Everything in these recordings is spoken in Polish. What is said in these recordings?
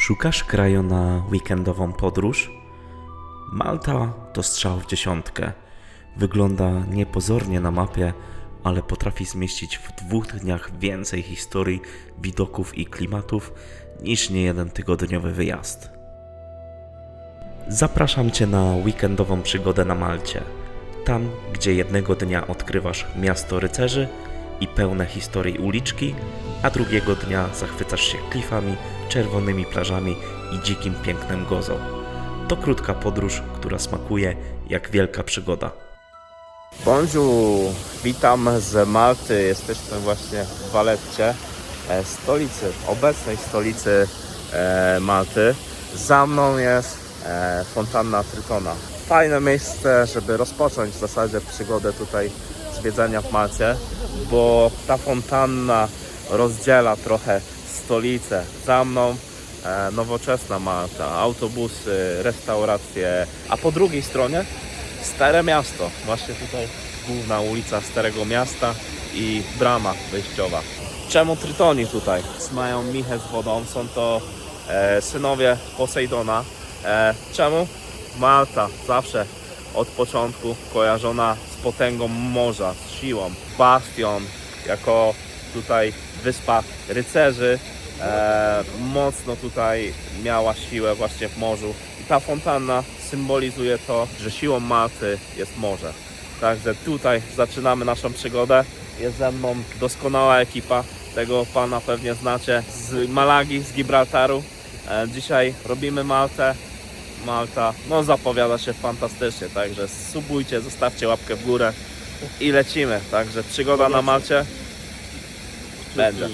Szukasz kraju na weekendową podróż? Malta to strzał w dziesiątkę. Wygląda niepozornie na mapie, ale potrafi zmieścić w 2 dniach więcej historii, widoków i klimatów niż niejeden tygodniowy wyjazd. Zapraszam Cię na weekendową przygodę na Malcie. Tam, gdzie jednego dnia odkrywasz miasto rycerzy i pełne historii uliczki, a drugiego dnia zachwycasz się klifami, czerwonymi plażami i dzikim pięknem Gozo. To krótka podróż, która smakuje jak wielka przygoda. Bonjour, witam z Malty. Jesteśmy właśnie w Valetcie, stolicy, obecnej stolicy Malty. Za mną jest fontanna Trytona. Fajne miejsce, żeby rozpocząć w zasadzie przygodę tutaj zwiedzania w Malcie, bo ta fontanna rozdziela trochę stolicę. Za mną nowoczesna Malta, autobusy, restauracje, a po drugiej stronie Stare Miasto. Właśnie tutaj główna ulica Starego Miasta i brama wejściowa. Czemu Trytoni tutaj? Mają michę z wodą, są to synowie Posejdona. Czemu? Malta zawsze od początku kojarzona z potęgą morza, z siłą. Bastion jako tutaj wyspa rycerzy mocno tutaj miała siłę właśnie w morzu. I ta fontanna symbolizuje to, że siłą Malty jest morze. Także tutaj zaczynamy naszą przygodę. Jest ze mną doskonała ekipa. Tego pana pewnie znacie z Malagi, z Gibraltaru. Dzisiaj robimy Maltę. Malta zapowiada się fantastycznie, także subujcie, zostawcie łapkę w górę i lecimy. Także przygoda na Malcie będzie.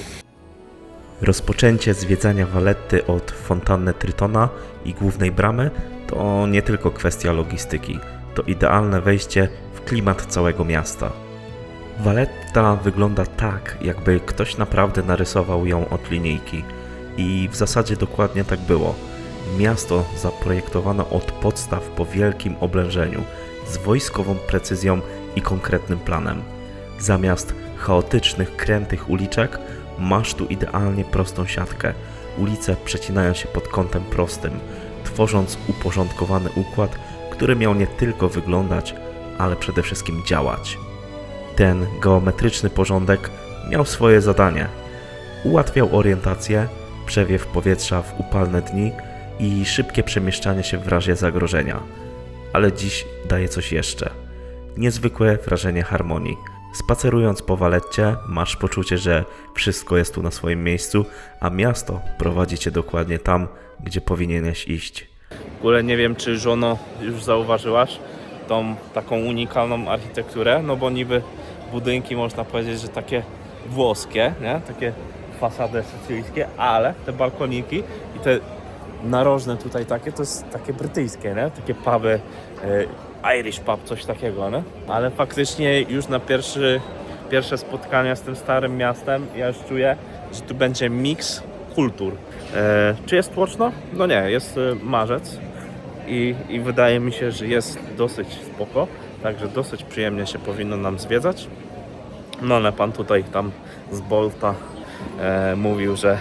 Rozpoczęcie zwiedzania Valetty od fontanny Trytona i głównej bramy to nie tylko kwestia logistyki, to idealne wejście w klimat całego miasta. Valletta wygląda tak, jakby ktoś naprawdę narysował ją od linijki i w zasadzie dokładnie tak było. Miasto zaprojektowano od podstaw po wielkim oblężeniu, z wojskową precyzją i konkretnym planem. Zamiast chaotycznych, krętych uliczek masz tu idealnie prostą siatkę. Ulice przecinają się pod kątem prostym, tworząc uporządkowany układ, który miał nie tylko wyglądać, ale przede wszystkim działać. Ten geometryczny porządek miał swoje zadanie. Ułatwiał orientację, przewiew powietrza w upalne dni i szybkie przemieszczanie się w razie zagrożenia. Ale dziś daje coś jeszcze. Niezwykłe wrażenie harmonii. Spacerując po Valetcie masz poczucie, że wszystko jest tu na swoim miejscu, a miasto prowadzi cię dokładnie tam, gdzie powinieneś iść. W ogóle nie wiem, czy żono już zauważyłaś tą taką unikalną architekturę, no bo niby budynki można powiedzieć, że takie włoskie, nie? Takie fasady sycylijskie, ale te balkoniki i te narożne tutaj takie, to jest takie brytyjskie, nie? Takie puby, Irish pub, coś takiego, nie? Ale faktycznie już na pierwsze spotkania z tym starym miastem ja już czuję, że tu będzie miks kultur. Czy jest tłoczno? No nie, jest marzec i wydaje mi się, że jest dosyć spoko, także dosyć przyjemnie się powinno nam zwiedzać. No ale pan tutaj tam z Bolta mówił, że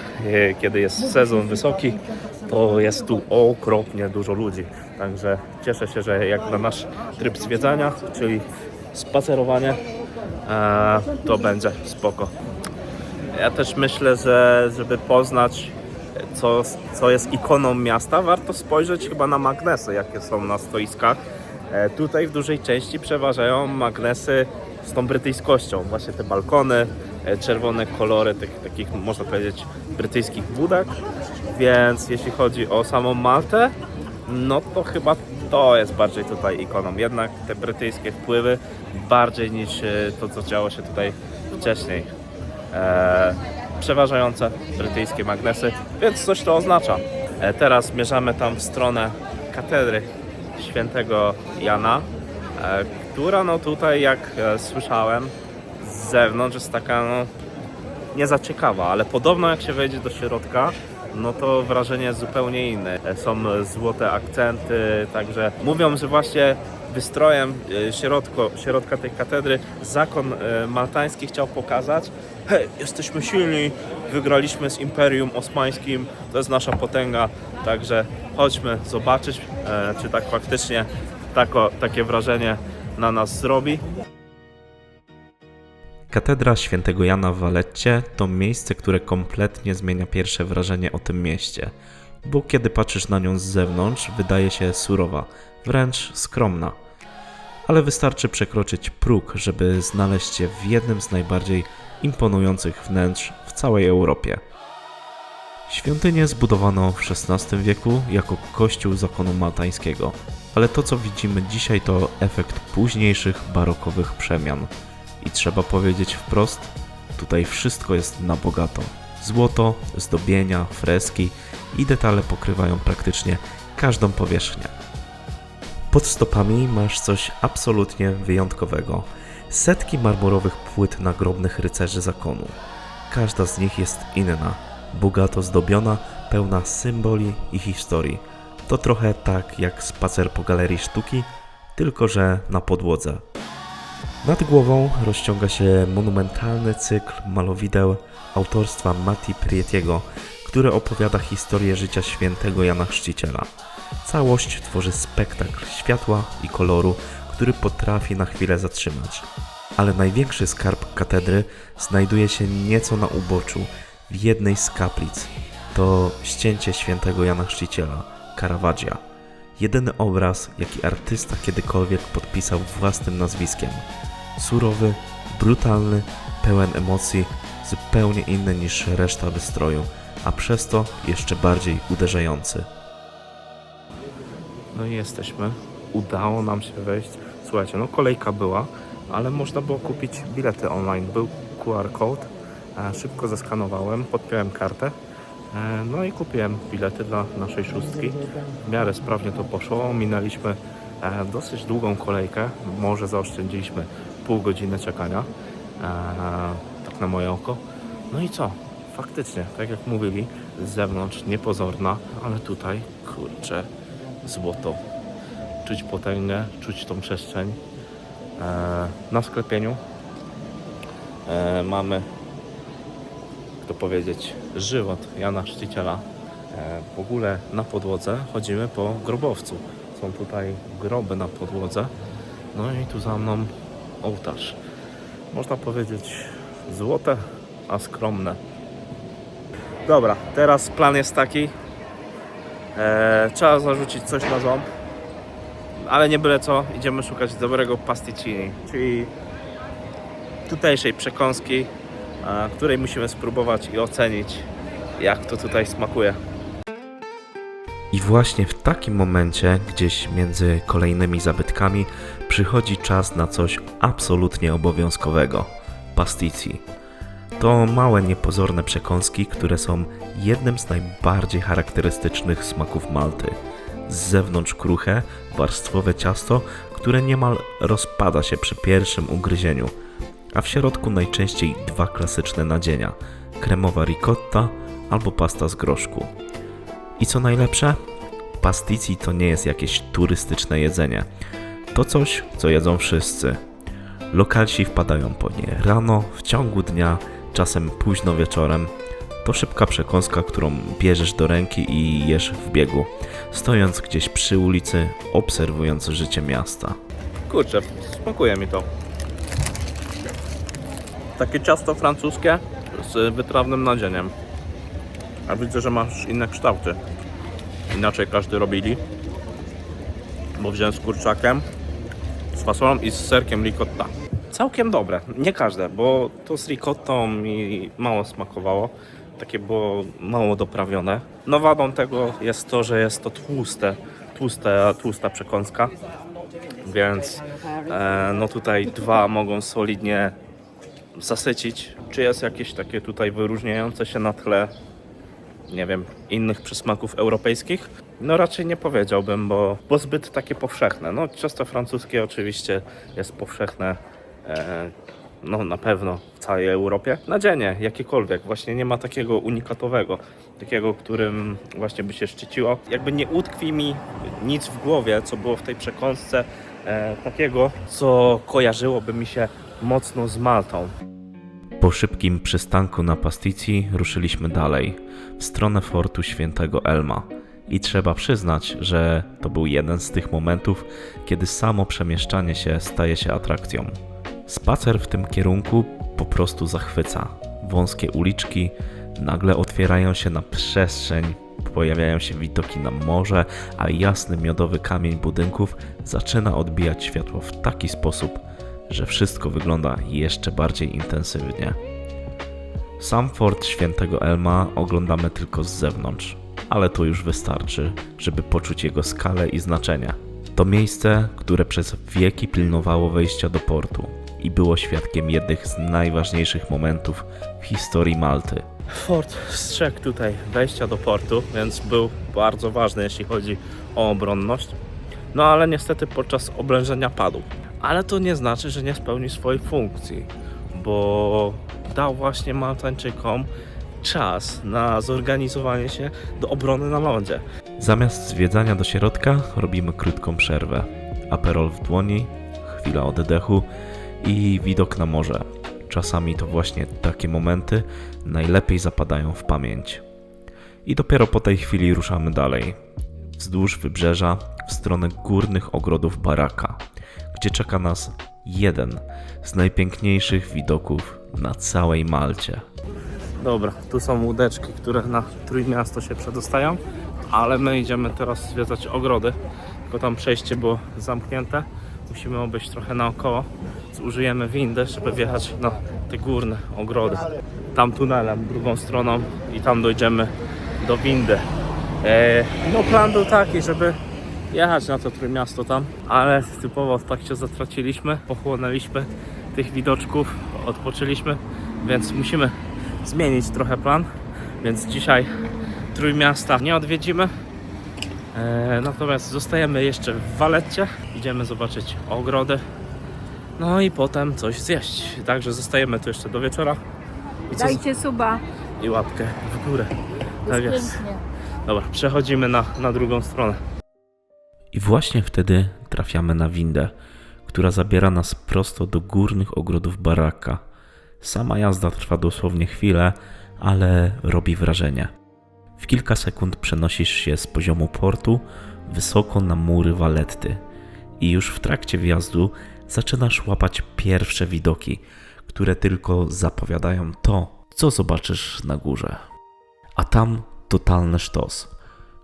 kiedy jest sezon wysoki, to jest tu okropnie dużo ludzi. Także cieszę się, że jak na nasz tryb zwiedzania, czyli spacerowanie, to będzie spoko. Ja też myślę, że żeby poznać co jest ikoną miasta, warto spojrzeć chyba na magnesy, jakie są na stoiskach. Tutaj w dużej części przeważają magnesy z tą brytyjskością. Właśnie te balkony, czerwone kolory takich można powiedzieć brytyjskich budek. Więc jeśli chodzi o samą Maltę, no to chyba to jest bardziej tutaj ikoną. Jednak te brytyjskie wpływy bardziej niż to, co działo się tutaj wcześniej. Przeważające brytyjskie magnesy, więc coś to oznacza. Teraz zmierzamy tam w stronę katedry świętego Jana, która no tutaj, jak słyszałem z zewnątrz, jest taka nie za ciekawa, ale podobno jak się wejdzie do środka, no to wrażenie jest zupełnie inne. Są złote akcenty, także mówią, że właśnie wystrojem środka tej katedry zakon maltański chciał pokazać: hej, jesteśmy silni, wygraliśmy z Imperium Osmańskim, to jest nasza potęga, także chodźmy zobaczyć, czy tak faktycznie takie wrażenie na nas zrobi. Katedra Świętego Jana w Valetcie to miejsce, które kompletnie zmienia pierwsze wrażenie o tym mieście, bo kiedy patrzysz na nią z zewnątrz, wydaje się surowa, wręcz skromna. Ale wystarczy przekroczyć próg, żeby znaleźć się w jednym z najbardziej imponujących wnętrz w całej Europie. Świątynię zbudowano w XVI wieku jako kościół zakonu maltańskiego, ale to co widzimy dzisiaj to efekt późniejszych barokowych przemian. I trzeba powiedzieć wprost, tutaj wszystko jest na bogato. Złoto, zdobienia, freski i detale pokrywają praktycznie każdą powierzchnię. Pod stopami masz coś absolutnie wyjątkowego. Setki marmurowych płyt nagrobnych rycerzy zakonu. Każda z nich jest inna, bogato zdobiona, pełna symboli i historii. To trochę tak jak spacer po galerii sztuki, tylko że na podłodze. Nad głową rozciąga się monumentalny cykl malowideł autorstwa Matti Prietiego, który opowiada historię życia świętego Jana Chrzciciela. Całość tworzy spektakl światła i koloru, który potrafi na chwilę zatrzymać. Ale największy skarb katedry znajduje się nieco na uboczu, w jednej z kaplic. To ścięcie świętego Jana Chrzciciela, Caravaggia. Jedyny obraz, jaki artysta kiedykolwiek podpisał własnym nazwiskiem. Surowy, brutalny, pełen emocji, zupełnie inny niż reszta wystroju, a przez to jeszcze bardziej uderzający. No i jesteśmy. Udało nam się wejść. Słuchajcie, no kolejka była, ale można było kupić bilety online. Był QR code, szybko zeskanowałem, podpiąłem kartę, no i kupiłem bilety dla naszej szóstki. W miarę sprawnie to poszło. Minęliśmy dosyć długą kolejkę, może zaoszczędziliśmy pół godziny czekania, tak na moje oko. No i co? Faktycznie, tak jak mówili, z zewnątrz niepozorna, ale tutaj, kurczę, złoto. Czuć potęgę, czuć tą przestrzeń. Na sklepieniu mamy, jak to powiedzieć, żywot Jana Chrzciciela. W ogóle na podłodze chodzimy po grobowcu. Są tutaj groby na podłodze. No i tu za mną ołtarz. Można powiedzieć złote, a skromne. Dobra, teraz plan jest taki. Trzeba zarzucić coś na ząb, ale nie byle co, idziemy szukać dobrego pasticcini, czyli tutejszej przekąski, której musimy spróbować i ocenić, jak to tutaj smakuje. I właśnie w takim momencie, gdzieś między kolejnymi zabytkami, przychodzi czas na coś absolutnie obowiązkowego – pasticci. To małe, niepozorne przekąski, które są jednym z najbardziej charakterystycznych smaków Malty. Z zewnątrz kruche, warstwowe ciasto, które niemal rozpada się przy pierwszym ugryzieniu, a w środku najczęściej dwa klasyczne nadzienia – kremowa ricotta albo pasta z groszku. I co najlepsze? Pasticci to nie jest jakieś turystyczne jedzenie. To coś, co jedzą wszyscy. Lokalsi wpadają po nie rano, w ciągu dnia, czasem późno wieczorem. To szybka przekąska, którą bierzesz do ręki i jesz w biegu, stojąc gdzieś przy ulicy, obserwując życie miasta. Kurczę, smakuje mi to. Takie ciasto francuskie z wytrawnym nadzieniem. A widzę, że masz inne kształty. Inaczej każdy robili. Bo wziąłem z kurczakiem, z fasolą i z serkiem ricotta. Całkiem dobre. Nie każde, bo to z ricottą mi mało smakowało. Takie było mało doprawione. No wadą tego jest to, że jest to tłusta przekąska. Więc no tutaj dwa mogą solidnie zasycić. Czy jest jakieś takie tutaj wyróżniające się na tle, nie wiem, innych przysmaków europejskich? No raczej nie powiedziałbym, bo zbyt takie powszechne. No ciasto francuskie oczywiście jest powszechne, no na pewno w całej Europie. Nadzienie jakiekolwiek, właśnie nie ma takiego unikatowego, takiego, którym właśnie by się szczyciło. Jakby nie utkwi mi nic w głowie, co było w tej przekąsce takiego, co kojarzyłoby mi się mocno z Maltą. Po szybkim przystanku na Pastici ruszyliśmy dalej, w stronę fortu Świętego Elma. I trzeba przyznać, że to był jeden z tych momentów, kiedy samo przemieszczanie się staje się atrakcją. Spacer w tym kierunku po prostu zachwyca. Wąskie uliczki nagle otwierają się na przestrzeń, pojawiają się widoki na morze, a jasny miodowy kamień budynków zaczyna odbijać światło w taki sposób, że wszystko wygląda jeszcze bardziej intensywnie. Sam fort Świętego Elma oglądamy tylko z zewnątrz, ale to już wystarczy, żeby poczuć jego skalę i znaczenie. To miejsce, które przez wieki pilnowało wejścia do portu i było świadkiem jednych z najważniejszych momentów w historii Malty. Fort strzegł tutaj wejścia do portu, więc był bardzo ważny, jeśli chodzi o obronność. No ale niestety podczas oblężenia padł. Ale to nie znaczy, że nie spełni swojej funkcji, bo dał właśnie Maltańczykom czas na zorganizowanie się do obrony na lądzie. Zamiast zwiedzania do środka robimy krótką przerwę. Aperol w dłoni, chwila oddechu i widok na morze. Czasami to właśnie takie momenty najlepiej zapadają w pamięć. I dopiero po tej chwili ruszamy dalej. Wzdłuż wybrzeża w stronę górnych ogrodów Baraka, gdzie czeka nas jeden z najpiękniejszych widoków na całej Malcie. Dobra, tu są łódeczki, które na Trójmiasto się przedostają, ale my idziemy teraz zwiedzać ogrody, tylko tam przejście było zamknięte. Musimy obejść trochę naokoło, więc użyjemy windy, żeby wjechać na te górne ogrody. Tam tunelem, drugą stroną i tam dojdziemy do windy. No plan był taki, żeby jechać na to Trójmiasto tam, ale typowo tak się zatraciliśmy, pochłonęliśmy tych widoczków, odpoczęliśmy, więc musimy zmienić trochę plan, więc dzisiaj Trójmiasta nie odwiedzimy. Natomiast zostajemy jeszcze w Valetcie, idziemy zobaczyć ogrody, no i potem coś zjeść. Także zostajemy tu jeszcze do wieczora. I co? Dajcie suba. I łapkę w górę. Tak jest. Pięknie. Dobra, przechodzimy na drugą stronę. I właśnie wtedy trafiamy na windę, która zabiera nas prosto do górnych ogrodów Baraka. Sama jazda trwa dosłownie chwilę, ale robi wrażenie. W kilka sekund przenosisz się z poziomu portu wysoko na mury Valetty i już w trakcie wjazdu zaczynasz łapać pierwsze widoki, które tylko zapowiadają to, co zobaczysz na górze. A tam totalny sztos.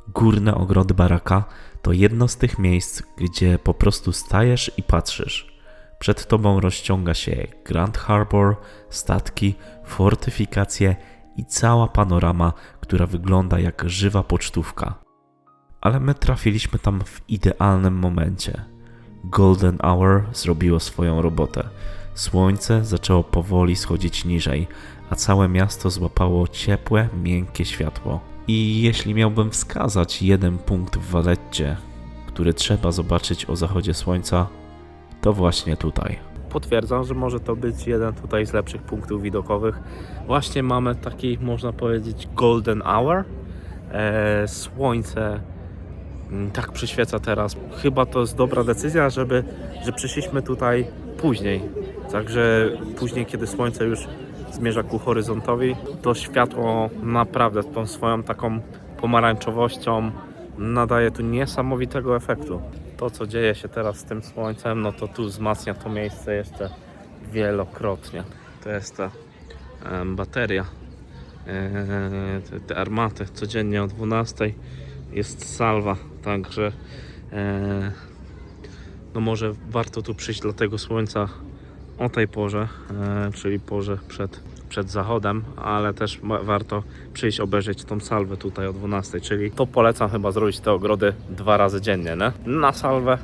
Górne ogrody Baraka to jedno z tych miejsc, gdzie po prostu stajesz i patrzysz. Przed tobą rozciąga się Grand Harbor, statki, fortyfikacje i cała panorama, która wygląda jak żywa pocztówka. Ale my trafiliśmy tam w idealnym momencie. Golden Hour zrobiło swoją robotę. Słońce zaczęło powoli schodzić niżej, a całe miasto złapało ciepłe, miękkie światło. I jeśli miałbym wskazać jeden punkt w Valetcie, który trzeba zobaczyć o zachodzie słońca, to właśnie tutaj. Potwierdzam, że może to być jeden tutaj z lepszych punktów widokowych. Właśnie mamy taki, można powiedzieć, golden hour. Słońce tak przyświeca teraz. Chyba to jest dobra decyzja, że przyszliśmy tutaj później. Także później, kiedy słońce już zmierza ku horyzontowi, to światło naprawdę tą swoją taką pomarańczowością nadaje tu niesamowitego efektu. To, co dzieje się teraz z tym słońcem, no to tu wzmacnia to miejsce jeszcze wielokrotnie. To jest ta bateria, te armaty. Codziennie o 12 jest salwa, także no może warto tu przyjść dla tego słońca o tej porze, czyli porze przed zachodem, ale też warto przyjść obejrzeć tą salwę tutaj o 12, czyli to polecam chyba zrobić te ogrody 2 razy dziennie, nie? Na salwę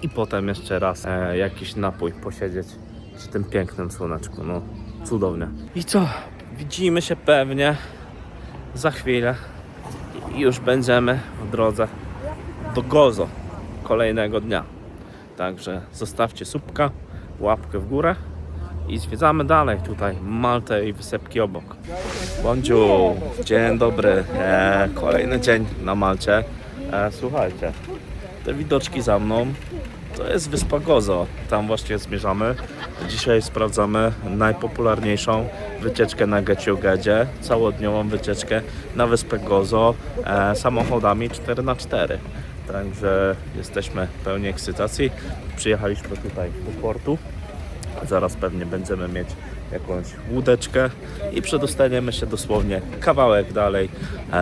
i potem jeszcze raz jakiś napój posiedzieć przy tym pięknym słoneczku, no cudownie. I co? Widzimy się pewnie za chwilę i już będziemy w drodze do Gozo kolejnego dnia. Także zostawcie subka, łapkę w górę i zwiedzamy dalej tutaj Maltę i wysepki obok. Bonjour, dzień dobry, kolejny dzień na Malcie. Słuchajcie, te widoczki za mną, To jest wyspa Gozo, tam właśnie zmierzamy. Dzisiaj sprawdzamy najpopularniejszą wycieczkę na Getiogedzie, całodniową wycieczkę na wyspę Gozo samochodami 4x4. Także jesteśmy pełni ekscytacji. Przyjechaliśmy tutaj do portu. Zaraz pewnie będziemy mieć jakąś łódeczkę i przedostaniemy się dosłownie kawałek dalej,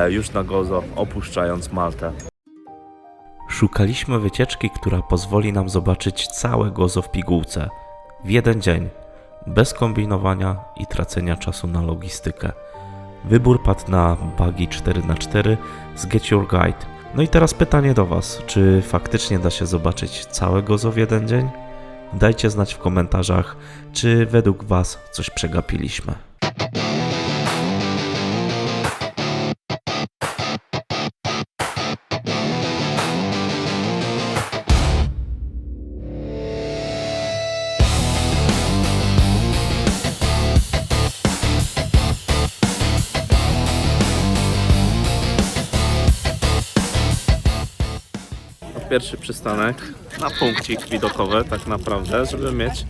już na Gozo, opuszczając Maltę. Szukaliśmy wycieczki, która pozwoli nam zobaczyć całe Gozo w pigułce, w jeden dzień, bez kombinowania i tracenia czasu na logistykę. Wybór padł na buggy 4x4 z Get Your Guide. No i teraz pytanie do Was, czy faktycznie da się zobaczyć całe Gozo w jeden dzień? Dajcie znać w komentarzach, czy według Was coś przegapiliśmy. Pierwszy przystanek na punkcik widokowy tak naprawdę, żeby mieć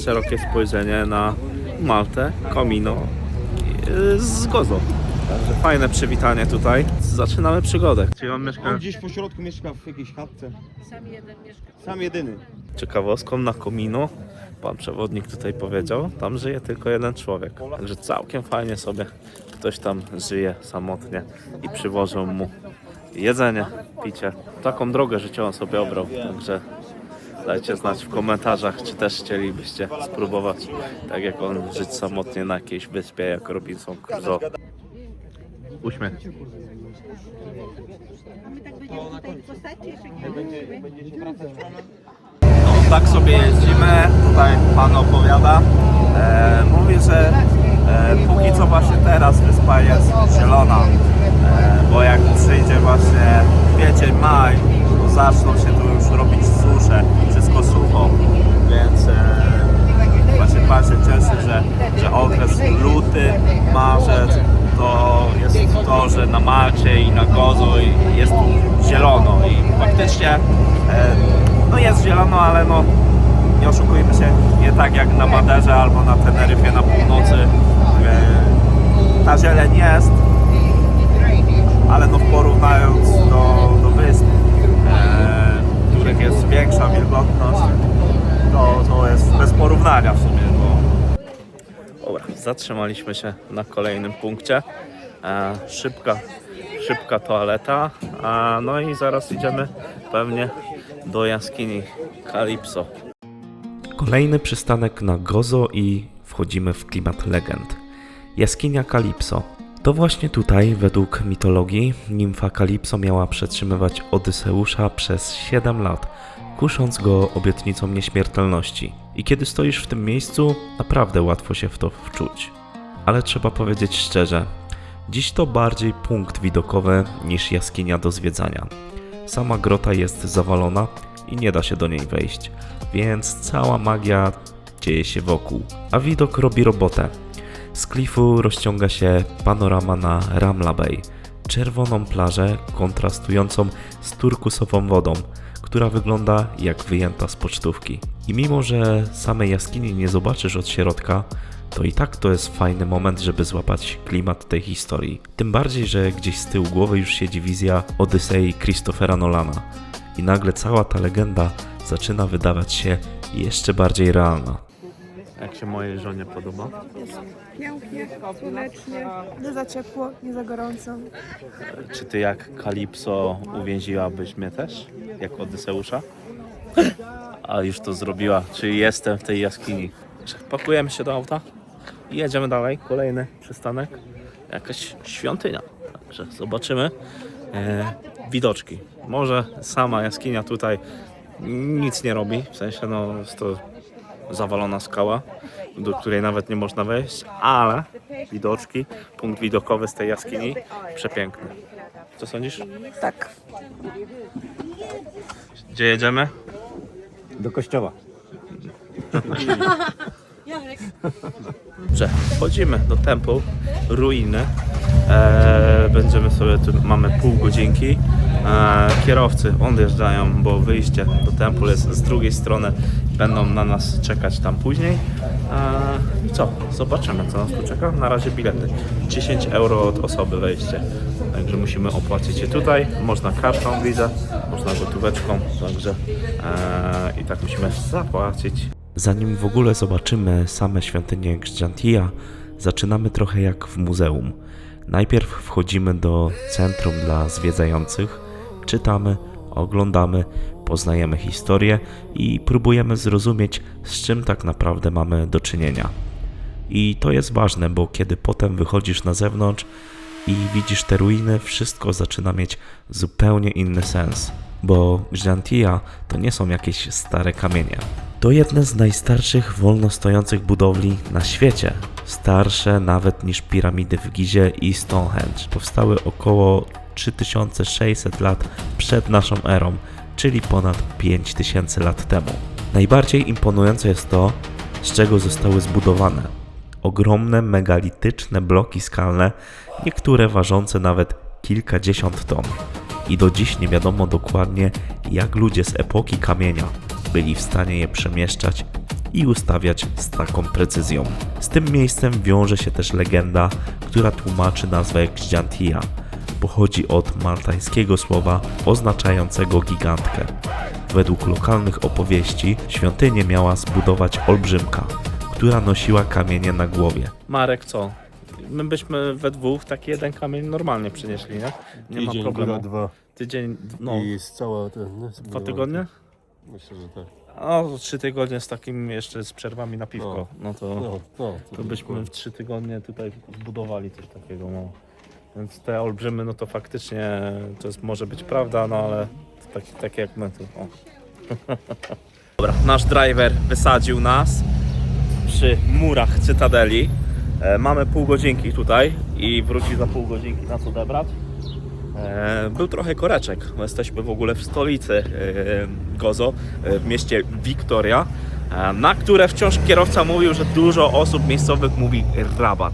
szerokie spojrzenie na Maltę, Comino z Gozo. Także fajne przywitanie tutaj. Zaczynamy przygodę. Czyli on mieszka... On gdzieś po środku mieszka w jakiejś chatce. Sam jedyny. Ciekawostką na Comino, pan przewodnik tutaj powiedział, tam żyje tylko jeden człowiek. Także całkiem fajnie sobie ktoś tam żyje samotnie i przywożą mu jedzenie, picie. Taką drogę życiową sobie obrał, także dajcie znać w komentarzach, czy też chcielibyście spróbować, tak jak on, żyć samotnie na jakiejś wyspie, jak Robinson Crusoe. Uśmiech. No, tak sobie jeździmy, tutaj pan opowiada. Mówi, że póki co właśnie teraz wyspa jest zielona. Bo jak przyjdzie właśnie kwiecień, maj, to zaczną się tu już robić susze, wszystko sucho, więc właśnie pan się cieszy, że okres luty, marzec to jest to, że na Malcie i na Gozo jest tu zielono i faktycznie no jest zielono, ale no nie oszukujmy się, nie tak jak na Maderze albo na Teneryfie na północy. Ta zieleń jest, ale no porównując do wysp, w których jest większa wilgotność, to jest bez porównania w sumie. Dobra, zatrzymaliśmy się na kolejnym punkcie. Szybka toaleta, no i zaraz idziemy pewnie do jaskini Calypso. Kolejny przystanek na Gozo i wchodzimy w klimat legend. Jaskinia Calypso. To właśnie tutaj, według mitologii, nimfa Calypso miała przetrzymywać Odyseusza przez 7 lat, kusząc go obietnicą nieśmiertelności. I kiedy stoisz w tym miejscu, naprawdę łatwo się w to wczuć. Ale trzeba powiedzieć szczerze, dziś to bardziej punkt widokowy niż jaskinia do zwiedzania. Sama grota jest zawalona i nie da się do niej wejść, więc cała magia dzieje się wokół, a widok robi robotę. Z klifu rozciąga się panorama na Ramla Bay, czerwoną plażę kontrastującą z turkusową wodą, która wygląda jak wyjęta z pocztówki. I mimo, że samej jaskini nie zobaczysz od środka, to i tak to jest fajny moment, żeby złapać klimat tej historii. Tym bardziej, że gdzieś z tyłu głowy już siedzi wizja Odysei Christophera Nolana. I nagle cała ta legenda zaczyna wydawać się jeszcze bardziej realna. Jak się mojej żonie podoba? Pięknie, słonecznie, nie za ciepło, nie za gorąco. Czy ty jak Calypso uwięziłabyś mnie też? Jak Odyseusza? A już to zrobiła, czyli jestem w tej jaskini. Pakujemy się do auta i jedziemy dalej. Kolejny przystanek. Jakaś świątynia. Także zobaczymy widoczki. Może sama jaskinia tutaj nic nie robi. W sensie no jest to zawalona skała, do której nawet nie można wejść, ale widoczki, punkt widokowy z tej jaskini przepiękny. Co sądzisz? Tak. Gdzie jedziemy? Do kościoła. Że wchodzimy do temple, ruiny. będziemy sobie, tu mamy pół godzinki. Kierowcy odjeżdżają, bo wyjście do templu jest z drugiej strony. Będą na nas czekać tam później. I co? Zobaczymy, co nas tu czeka. Na razie bilety. 10 euro od osoby wejście. Także musimy opłacić je tutaj. Można kartą Visa, można gotóweczką. Także i tak musimy zapłacić. Zanim w ogóle zobaczymy same świątynie Grzjantia, zaczynamy trochę jak w muzeum. Najpierw wchodzimy do centrum dla zwiedzających, czytamy, oglądamy, poznajemy historię i próbujemy zrozumieć, z czym tak naprawdę mamy do czynienia. I to jest ważne, bo kiedy potem wychodzisz na zewnątrz i widzisz te ruiny, wszystko zaczyna mieć zupełnie inny sens. Bo Grzjantia to nie są jakieś stare kamienie. To jedne z najstarszych wolno stojących budowli na świecie. Starsze nawet niż piramidy w Gizie i Stonehenge. Powstały około 3600 lat przed naszą erą, czyli ponad 5000 lat temu. Najbardziej imponujące jest to, z czego zostały zbudowane. Ogromne, megalityczne bloki skalne, niektóre ważące nawet kilkadziesiąt ton. I do dziś nie wiadomo dokładnie, jak ludzie z epoki kamienia byli w stanie je przemieszczać i ustawiać z taką precyzją. Z tym miejscem wiąże się też legenda, która tłumaczy nazwę Grzjantia. Pochodzi od maltańskiego słowa oznaczającego gigantkę. Według lokalnych opowieści świątynię miała zbudować olbrzymka, która nosiła kamienie na głowie. Marek, co? My byśmy we dwóch taki jeden kamień normalnie przynieśli, nie? Nie ma Tydzień, problemu. góra, dwa. Tydzień, no, I jest cała ten... 2 tygodnie? Myślę, że tak. A 3 tygodnie z takim jeszcze z przerwami na piwko. No to, No, to byśmy w 3 tygodnie tutaj zbudowali coś takiego. No. Więc te olbrzymy, no to faktycznie to jest, może być prawda, no ale takie jak my tu. O. Dobra, nasz driver wysadził nas przy murach Cytadeli. Mamy pół godzinki tutaj i wróci za pół godzinki nas odebrać. Był trochę koreczek, bo jesteśmy w ogóle w stolicy Gozo, w mieście Victoria, na które wciąż kierowca mówił, że dużo osób miejscowych mówi Rabat.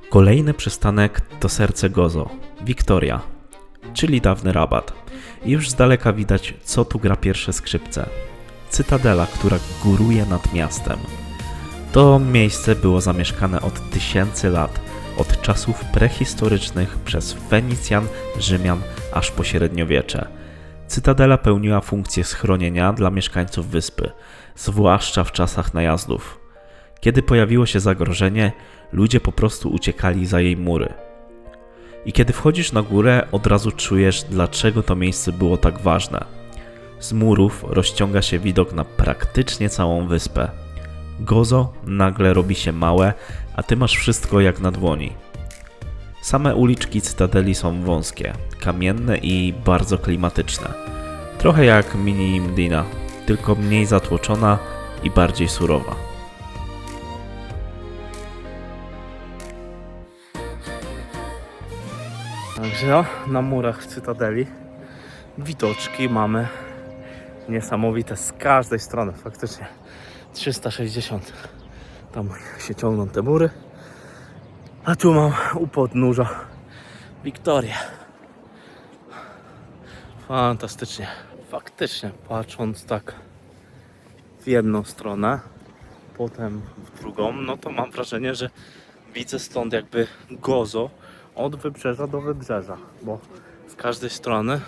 Kolejny przystanek to serce Gozo, Victoria, czyli dawny Rabat. I już z daleka widać, co tu gra pierwsze skrzypce. Cytadela, która góruje nad miastem. To miejsce było zamieszkane od tysięcy lat, od czasów prehistorycznych przez Fenicjan, Rzymian, aż po średniowiecze. Cytadela pełniła funkcję schronienia dla mieszkańców wyspy, zwłaszcza w czasach najazdów. Kiedy pojawiło się zagrożenie, ludzie po prostu uciekali za jej mury. I kiedy wchodzisz na górę, od razu czujesz, dlaczego to miejsce było tak ważne. Z murów rozciąga się widok na praktycznie całą wyspę. Gozo nagle robi się małe, a ty masz wszystko jak na dłoni. Same uliczki Cytadeli są wąskie, kamienne i bardzo klimatyczne. Trochę jak mini Mdina, tylko mniej zatłoczona i bardziej surowa. Także no, na murach Cytadeli widoczki mamy niesamowite z każdej strony, faktycznie 360. Tam się ciągną te mury, a tu mam u podnóża Wiktorię. Fantastycznie. Faktycznie, patrząc tak w jedną stronę, potem w drugą, no to mam wrażenie, że widzę stąd jakby Gozo od wybrzeża do wybrzeża, bo z każdej strony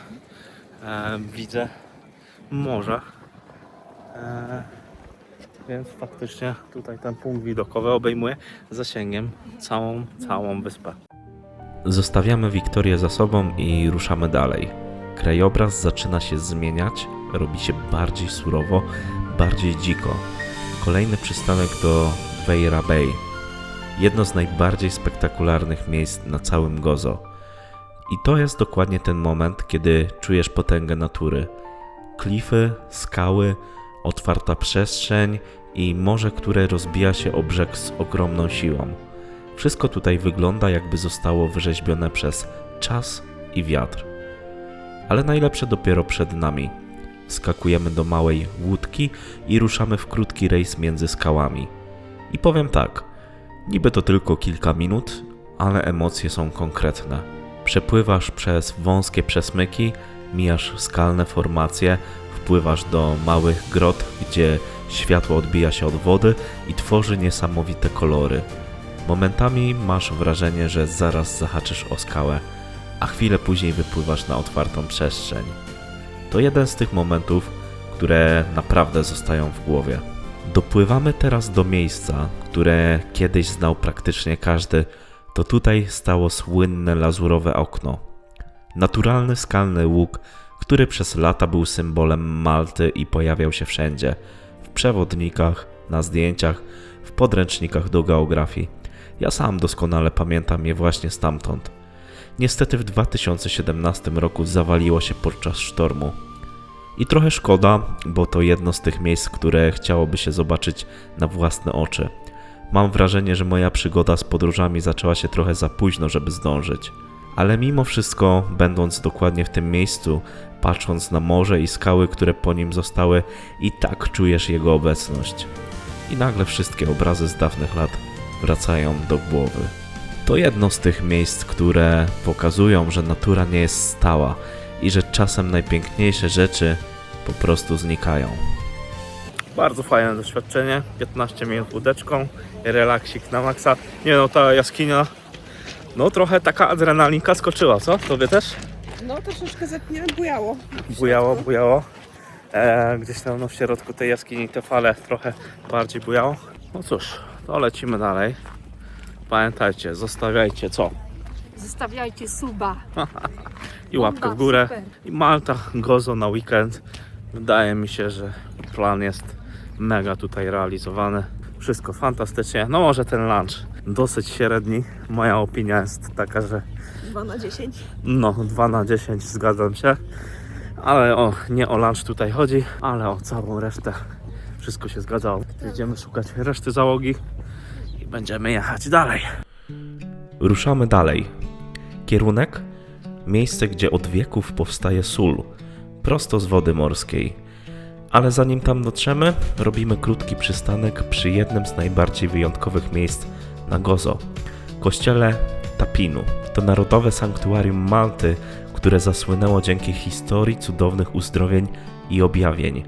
widzę morze. Więc faktycznie tutaj ten punkt widokowy obejmuje zasięgiem całą wyspę. Zostawiamy Wiktorię za sobą i ruszamy dalej. Krajobraz zaczyna się zmieniać, robi się bardziej surowo, bardziej dziko. Kolejny przystanek to Beira Bay. Jedno z najbardziej spektakularnych miejsc na całym Gozo. I to jest dokładnie ten moment, kiedy czujesz potęgę natury. Klify, skały, otwarta przestrzeń i morze, które rozbija się o brzeg z ogromną siłą. Wszystko tutaj wygląda, jakby zostało wyrzeźbione przez czas i wiatr. Ale najlepsze dopiero przed nami. Skakujemy do małej łódki i ruszamy w krótki rejs między skałami. I powiem tak, niby to tylko kilka minut, ale emocje są konkretne. Przepływasz przez wąskie przesmyki, mijasz skalne formacje, wpływasz do małych grot, gdzie światło odbija się od wody i tworzy niesamowite kolory. Momentami masz wrażenie, że zaraz zahaczysz o skałę, a chwilę później wypływasz na otwartą przestrzeń. To jeden z tych momentów, które naprawdę zostają w głowie. Dopływamy teraz do miejsca, które kiedyś znał praktycznie każdy. To tutaj stało słynne lazurowe okno. Naturalny skalny łuk, który przez lata był symbolem Malty i pojawiał się wszędzie. W przewodnikach, na zdjęciach, w podręcznikach do geografii. Ja sam doskonale pamiętam je właśnie stamtąd. Niestety w 2017 roku zawaliło się podczas sztormu. I trochę szkoda, bo to jedno z tych miejsc, które chciałoby się zobaczyć na własne oczy. Mam wrażenie, że moja przygoda z podróżami zaczęła się trochę za późno, żeby zdążyć. Ale mimo wszystko, będąc dokładnie w tym miejscu, patrząc na morze i skały, które po nim zostały, i tak czujesz jego obecność. I nagle wszystkie obrazy z dawnych lat wracają do głowy. To jedno z tych miejsc, które pokazują, że natura nie jest stała i że czasem najpiękniejsze rzeczy po prostu znikają. Bardzo fajne doświadczenie, 15 minut łódeczką, relaksik na maksa. Nie no, ta jaskinia, no trochę taka adrenalinka skoczyła, co? Tobie też? No troszeczkę bujało. Bujało. Gdzieś tam no, w środku tej jaskini te fale trochę bardziej bujało. No cóż, to lecimy dalej. Pamiętajcie, zostawiajcie co? Zostawiajcie suba. I łapkę w górę. Super. I Malta, Gozo na weekend. Wydaje mi się, że plan jest mega tutaj realizowany. Wszystko fantastycznie. No może ten lunch dosyć średni. Moja opinia jest taka, że 2 na 10. no 2 na 10 zgadzam się. Ale nie o lunch tutaj chodzi, ale o całą resztę. Wszystko się zgadzało. Jedziemy szukać reszty załogi i będziemy jechać dalej. Ruszamy dalej. Kierunek? Miejsce, gdzie od wieków powstaje sól, prosto z wody morskiej. Ale zanim tam dotrzemy, robimy krótki przystanek przy jednym z najbardziej wyjątkowych miejsc na Gozo, kościele Tapinu. To narodowe sanktuarium Malty, które zasłynęło dzięki historii cudownych uzdrowień i objawień.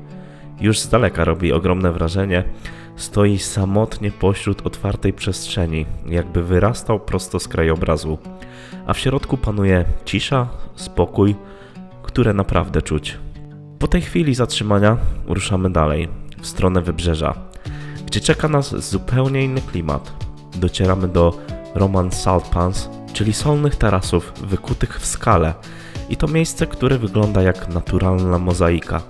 Już z daleka robi ogromne wrażenie. Stoi samotnie pośród otwartej przestrzeni, jakby wyrastał prosto z krajobrazu. A w środku panuje cisza, spokój, które naprawdę czuć. Po tej chwili zatrzymania ruszamy dalej, w stronę wybrzeża, gdzie czeka nas zupełnie inny klimat. Docieramy do Roman Salt Pans, czyli solnych tarasów wykutych w skale. I to miejsce, które wygląda jak naturalna mozaika.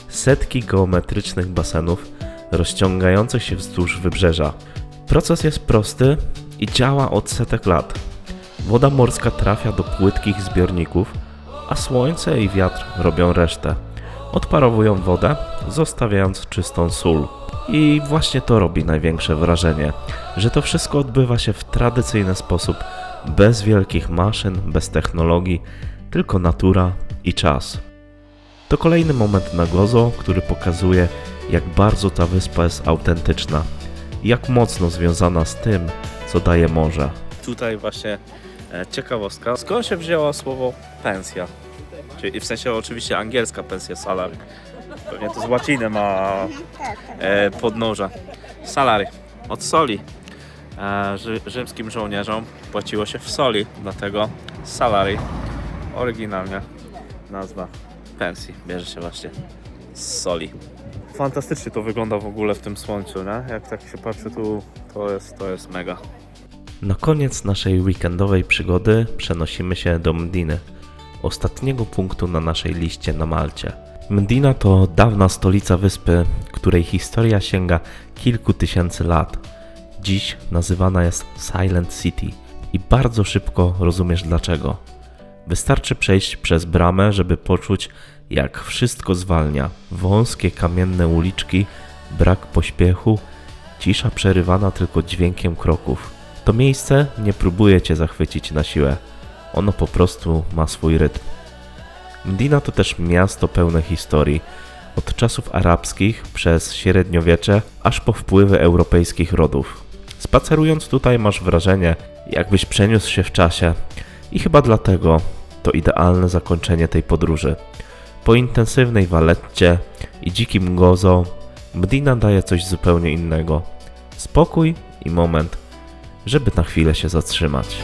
Setki geometrycznych basenów rozciągających się wzdłuż wybrzeża. Proces jest prosty i działa od setek lat. Woda morska trafia do płytkich zbiorników, a słońce i wiatr robią resztę. Odparowują wodę, zostawiając czystą sól. I właśnie to robi największe wrażenie, że to wszystko odbywa się w tradycyjny sposób, bez wielkich maszyn, bez technologii, tylko natura i czas. To kolejny moment na Gozo, który pokazuje, jak bardzo ta wyspa jest autentyczna i jak mocno związana z tym, co daje morze. Tutaj właśnie ciekawostka. Skąd się wzięło słowo pensja? Czyli w sensie oczywiście angielska pensja, salary. Pewnie to z łaciny ma podnoże. Salary. Od soli. Rzymskim żołnierzom płaciło się w soli, dlatego salary. Oryginalnie nazwa pensji bierze się właśnie z soli. Fantastycznie to wygląda w ogóle w tym słońcu, nie? Jak tak się patrzy tu, to jest mega. Na koniec naszej weekendowej przygody przenosimy się do Mdiny, ostatniego punktu na naszej liście na Malcie. Mdina to dawna stolica wyspy, której historia sięga kilku tysięcy lat. Dziś nazywana jest Silent City i bardzo szybko rozumiesz dlaczego. Wystarczy przejść przez bramę, żeby poczuć, jak wszystko zwalnia. Wąskie kamienne uliczki, brak pośpiechu, cisza przerywana tylko dźwiękiem kroków. To miejsce nie próbuje cię zachwycić na siłę. Ono po prostu ma swój rytm. Mdina to też miasto pełne historii. Od czasów arabskich, przez średniowiecze, aż po wpływy europejskich rodów. Spacerując tutaj masz wrażenie, jakbyś przeniósł się w czasie i chyba dlatego to idealne zakończenie tej podróży. Po intensywnej Valetcie i dzikim Gozo, Mdina daje coś zupełnie innego. Spokój i moment, żeby na chwilę się zatrzymać.